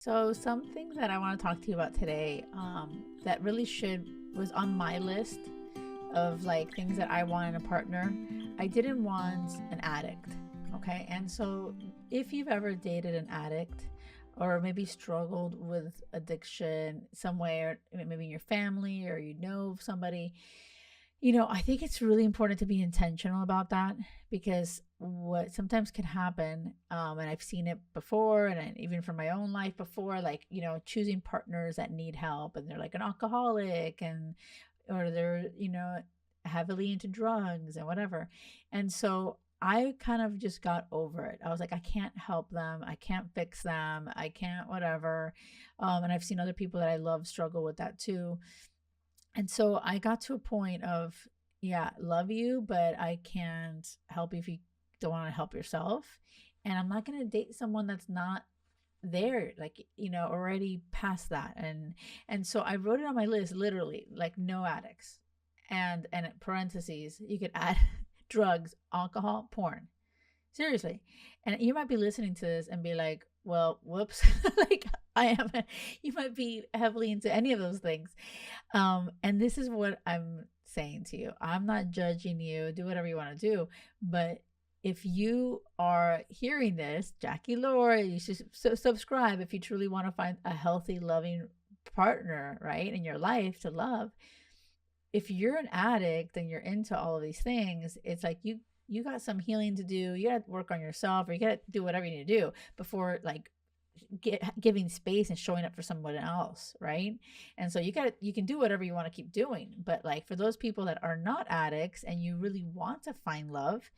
So something that I want to talk to you about today, that really was on my list of like things that I want in a partner. I didn't want an addict. Okay. And so if you've ever dated an addict or maybe struggled with addiction somewhere, maybe in your family or you know somebody, I think it's really important to be intentional about that because what sometimes can happen, and I've seen it before, and even from my own life before, like, choosing partners that need help and they're like an alcoholic or they're, heavily into drugs and whatever. And so I kind of just got over it. I was like, I can't help them. I can't fix them. I can't, whatever. And I've seen other people that I love struggle with that too. And so I got to a point of, yeah, love you, but I can't help you if you don't want to help yourself. And I'm not going to date someone that's not there, like, already past that. And so I wrote it on my list, literally, like no addicts. And in parentheses, you could add drugs, alcohol, porn. Seriously. And you might be listening to this and be like, well, whoops. Like I am, you might be heavily into any of those things. And this is what I'm saying to you. I'm not judging you. Do whatever you want to do. But if you are hearing this, Jackie Loor, you should subscribe if you truly want to find a healthy, loving partner, right, in your life to love. If you're an addict and you're into all of these things, it's like you got some healing to do. You got to work on yourself, or you got to do whatever you need to do before like giving space and showing up for someone else, right? And so you can do whatever you want to keep doing, but like for those people that are not addicts and you really want to find love,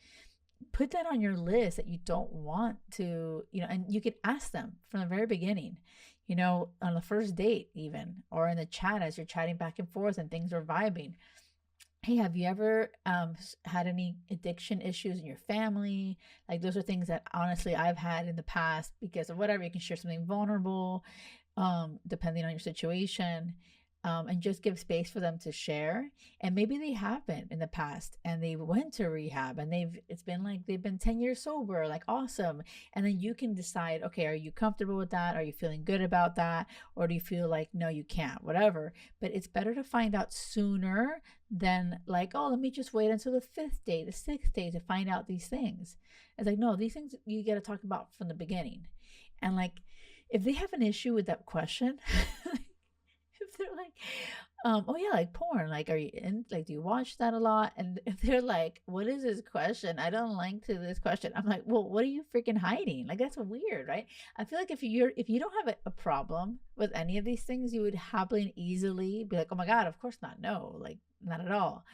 put that on your list that you don't want to, and you could ask them from the very beginning, on the first date even, or in the chat as you're chatting back and forth and things are vibing. Hey, have you ever had any addiction issues in your family? Like those are things that honestly I've had in the past because of whatever. You can share something vulnerable, depending on your situation, and just give space for them to share. And maybe they have been in the past and they went to rehab and it's been like they've been 10 years sober, like awesome. And then you can decide, okay, are you comfortable with that? Are you feeling good about that? Or do you feel like, no, you can't, whatever. But it's better to find out sooner than like, oh, let me just wait until the fifth day, the sixth day to find out these things. It's like, no, these things you got to talk about from the beginning. And like, if they have an issue with that question, if they're like, oh yeah, like porn, like are you in, like do you watch that a lot? And if they're like, what is this question? I don't like to this question. I'm like, well, what are you freaking hiding? Like that's weird, right? I feel like if you don't have a problem with any of these things, you would happily and easily be like, oh my God, of course not. No, like not at all.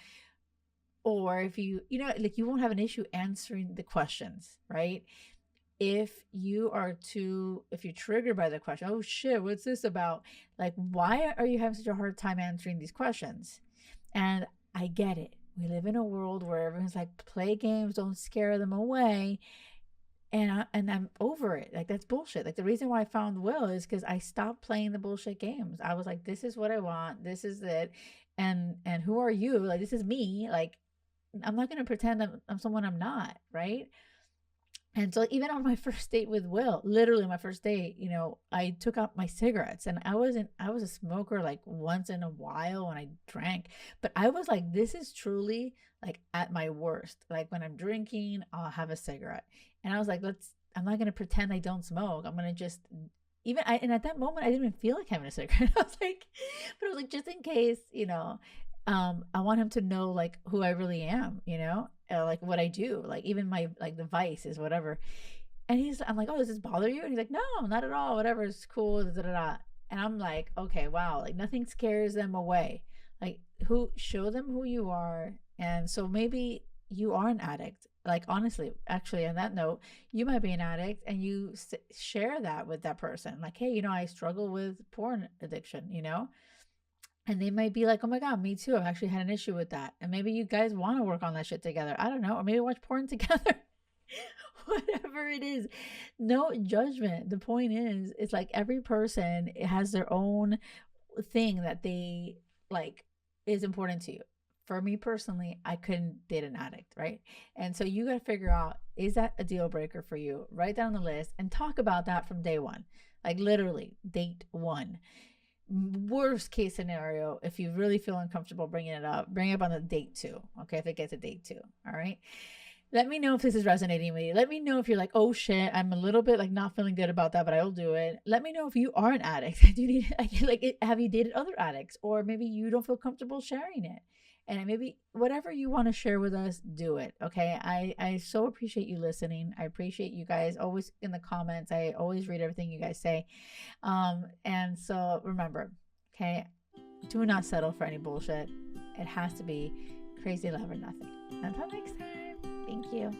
Or if like you won't have an issue answering the questions, right? If you're triggered by the question, oh shit, what's this about? Like, why are you having such a hard time answering these questions? And I get it. We live in a world where everyone's like, play games, don't scare them away. And I'm over it. Like, that's bullshit. Like, the reason why I found Will is because I stopped playing the bullshit games. I was like, this is what I want. This is it. And who are you? Like, this is me. Like, I'm not going to pretend I'm someone I'm not, right? And so even on my first date with Will, literally my first date, I took out my cigarettes and I was a smoker like once in a while when I drank, but I was like, this is truly like at my worst. Like when I'm drinking, I'll have a cigarette. And I was like, I'm not going to pretend I don't smoke. I'm going to just, and at that moment, I didn't even feel like having a cigarette. I was like, but I was like, just in case, I want him to know like who I really am, like what I do, like even my like the vices, whatever. And I'm like, oh, does this bother you? And he's like, no, not at all. Whatever, it's cool. Da, da, da. And I'm like, okay, wow, like nothing scares them away. Like show them who you are. And so maybe you are an addict. Like honestly, actually, on that note, you might be an addict, and you share that with that person. Like, hey, I struggle with porn addiction, and they might be like, oh my God, me too. I've actually had an issue with that. And maybe you guys want to work on that shit together. I don't know. Or maybe watch porn together. Whatever it is. No judgment. The point is, it's like every person has their own thing that they like is important to you. For me personally, I couldn't date an addict, right? And so you got to figure out, is that a deal breaker for you? Write down the list and talk about that from day one. Like literally date 1. Worst case scenario, if you really feel uncomfortable bringing it up, bring it up on the date 2. Okay, if it gets a date 2. All right. Let me know if this is resonating with you. Let me know if you're like, oh shit, I'm a little bit like not feeling good about that, but I'll do it. Let me know if you are an addict. Do you need like have you dated other addicts, or maybe you don't feel comfortable sharing it? And maybe whatever you want to share with us, do it. Okay. I so appreciate you listening. I appreciate you guys always in the comments. I always read everything you guys say. And so remember, okay, do not settle for any bullshit. It has to be crazy love or nothing. Until next time. Thank you.